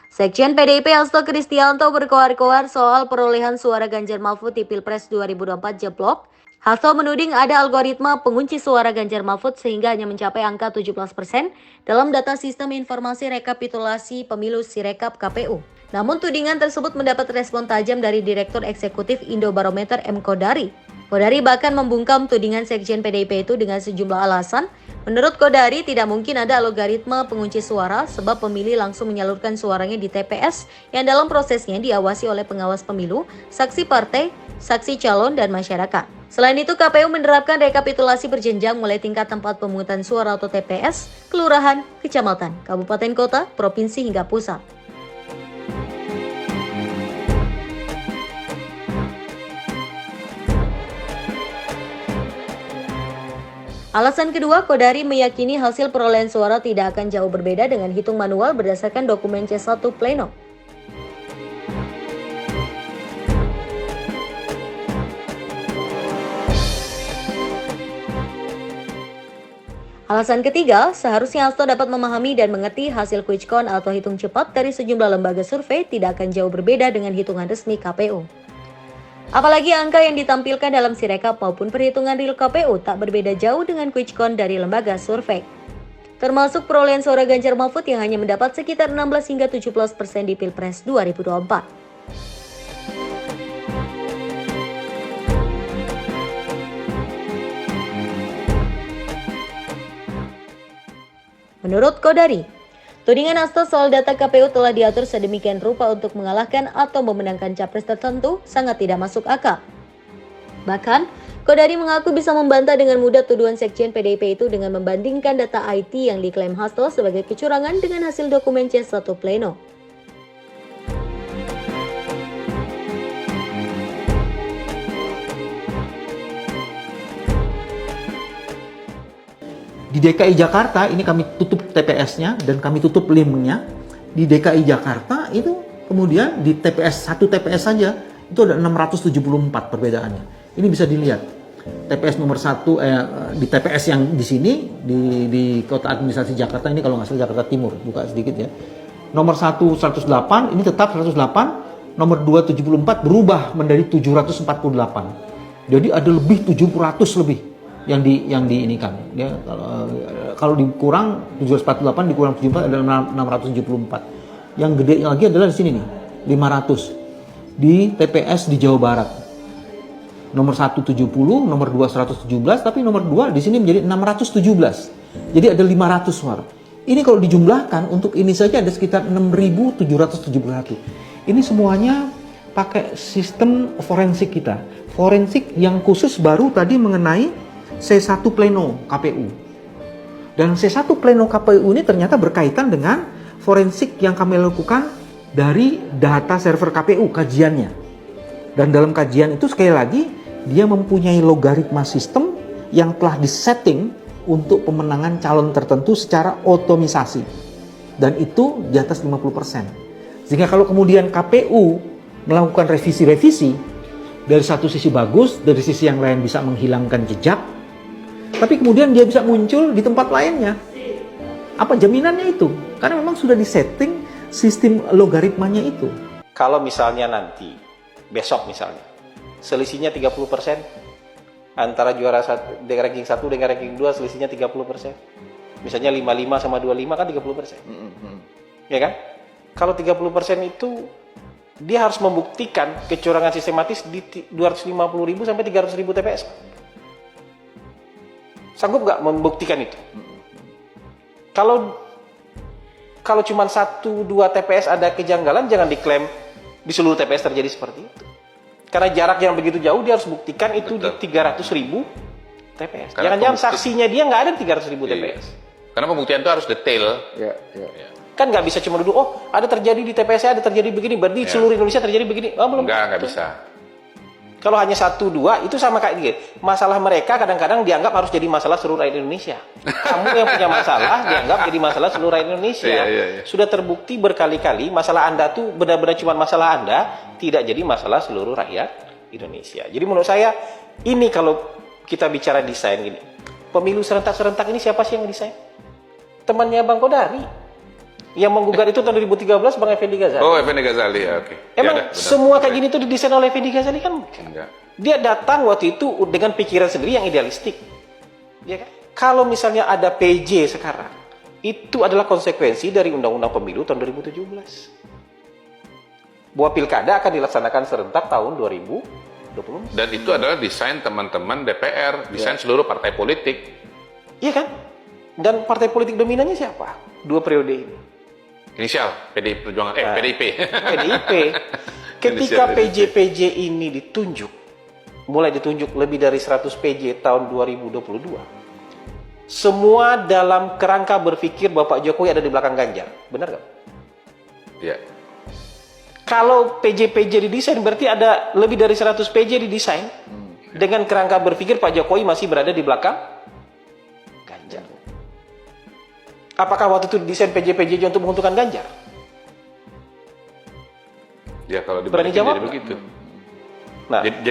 Sekjen PDIP Hasto Kristianto berkoar-koar soal perolehan suara Ganjar Mahfud di Pilpres 2024 jeblok. Hasto menuding ada algoritma pengunci suara Ganjar Mahfud sehingga hanya mencapai angka 17% dalam data sistem informasi rekapitulasi pemilu Sirekap KPU. Namun tudingan tersebut mendapat respon tajam dari Direktur Eksekutif Indobarometer M. Kodari. Kodari bahkan membungkam tudingan Sekjen PDIP itu dengan sejumlah alasan. Menurut Kodari, tidak mungkin ada algoritma pengunci suara sebab pemilih langsung menyalurkan suaranya di TPS yang dalam prosesnya diawasi oleh pengawas pemilu, saksi partai, saksi calon, dan masyarakat. Selain itu, KPU menerapkan rekapitulasi berjenjang mulai tingkat tempat pemungutan suara atau TPS, kelurahan, kecamatan, kabupaten kota, provinsi hingga pusat. Alasan kedua, Kodari meyakini hasil perolehan suara tidak akan jauh berbeda dengan hitung manual berdasarkan dokumen C1 Pleno. Alasan ketiga, seharusnya Hasto dapat memahami dan mengerti hasil quick count atau hitung cepat dari sejumlah lembaga survei tidak akan jauh berbeda dengan hitungan resmi KPU. Apalagi angka yang ditampilkan dalam Sirekap maupun perhitungan real KPU tak berbeda jauh dengan quick count dari lembaga survei. Termasuk perolehan suara Ganjar Mahfud yang hanya mendapat sekitar 16 hingga 17% di Pilpres 2024. Menurut Kodari, tudingan Hasto soal data KPU telah diatur sedemikian rupa untuk mengalahkan atau memenangkan capres tertentu sangat tidak masuk akal. Bahkan, Kodari mengaku bisa membantah dengan mudah tuduhan Sekjen PDIP itu dengan membandingkan data IT yang diklaim Hasto sebagai kecurangan dengan hasil dokumen C1 Pleno. Di DKI Jakarta ini kami tutup TPS-nya dan kami tutup LIM-nya. Di DKI Jakarta itu kemudian di TPS, satu TPS saja itu ada 674 perbedaannya. Ini bisa dilihat. TPS nomor 1 di TPS yang di sini di Kota Administrasi Jakarta ini kalau nggak salah Jakarta Timur, buka sedikit ya. Nomor 1 108 ini tetap 108, nomor 2 74 berubah menjadi 748. Jadi ada lebih 700 lebih yang diinikan ya, kalau dikurang 748 dikurang 74 ada 674. Yang gede lagi adalah di sini nih 500 di TPS di Jawa Barat. Nomor 1 70, nomor 2 117, tapi nomor 2 di sini menjadi 617. Jadi ada 500 suara. Ini kalau dijumlahkan untuk ini saja ada sekitar 6.771. Ini semuanya pakai sistem forensik kita. Forensik yang khusus baru tadi mengenai C1 Pleno KPU. Dan C1 Pleno KPU ini ternyata berkaitan dengan forensik yang kami lakukan dari data server KPU, kajiannya. Dan dalam kajian itu sekali lagi, dia mempunyai logaritma sistem yang telah disetting untuk pemenangan calon tertentu secara otomisasi. Dan itu di atas 50%. Sehingga kalau kemudian KPU melakukan revisi-revisi, dari satu sisi bagus, dari sisi yang lain bisa menghilangkan jejak, tapi kemudian dia bisa muncul di tempat lainnya. Apa jaminannya itu? Karena memang sudah disetting sistem logaritmanya itu. Kalau misalnya nanti, besok misalnya, selisihnya 30%, antara juara ranking 1 dengan ranking 2 selisihnya 30%. Misalnya 55 sama 25 kan 30%. Ya kan? Kalau 30% itu, dia harus membuktikan kecurangan sistematis di 250.000 sampai 300.000 TPS. Sanggup nggak membuktikan itu? Kalau cuma 1-2 TPS ada kejanggalan, jangan diklaim di seluruh TPS terjadi seperti itu. Karena jarak yang begitu jauh, dia harus buktikan itu. Betul. Di 300.000 TPS. Jangan-jangan saksinya dia nggak ada di 300.000 TPS. Karena pembuktian itu harus detail. Ya. Kan nggak bisa cuma duduk, oh ada terjadi di TPS, ada terjadi begini, berarti seluruh Indonesia terjadi begini. Oh, belum. Nggak bisa. Kalau hanya 1-2 itu sama kayak gitu. Masalah mereka kadang-kadang dianggap harus jadi masalah seluruh rakyat Indonesia. Kamu yang punya masalah dianggap jadi masalah seluruh rakyat Indonesia. Iya. Sudah terbukti berkali-kali masalah Anda tuh benar-benar cuma masalah Anda, tidak jadi masalah seluruh rakyat Indonesia. Jadi menurut saya ini kalau kita bicara desain gini, pemilu serentak-serentak ini siapa sih yang desain? Temannya Bang Kodari. Yang menggugat itu tahun 2013 Bang Effendi Ghazali. Oh, Effendi Ghazali ya, oke. Emang Ya, udah, semua benar. kayak gini tuh didesain oleh Effendi Ghazali kan? Enggak. Dia datang waktu itu dengan pikiran sendiri yang idealistik. Ya kan? Kalau misalnya ada PJ sekarang, itu adalah konsekuensi dari Undang-Undang Pemilu tahun 2017. Bahwa pilkada akan dilaksanakan serentak tahun 2020. Dan itu adalah desain teman-teman DPR, desain seluruh partai politik. Iya kan? Dan partai politik dominannya siapa? 2 periode ini. Inisial PDI Perjuangan, PDIP. PDIP. Ketika PJ-PJ ini ditunjuk, mulai ditunjuk lebih dari 100 PJ tahun 2022, semua dalam kerangka berpikir bahwa Pak Jokowi ada di belakang Ganjar. Benar nggak? Ya. Kalau PJ-PJ didesain, berarti ada lebih dari 100 PJ didesain dengan kerangka berpikir Pak Jokowi masih berada di belakang Ganjar. Apakah waktu itu desain PJ-PJ untuk menguntungkan Ganjar? Ya kalau Berani dibalikin jawab jadi nggak? begitu. Nah, Jadi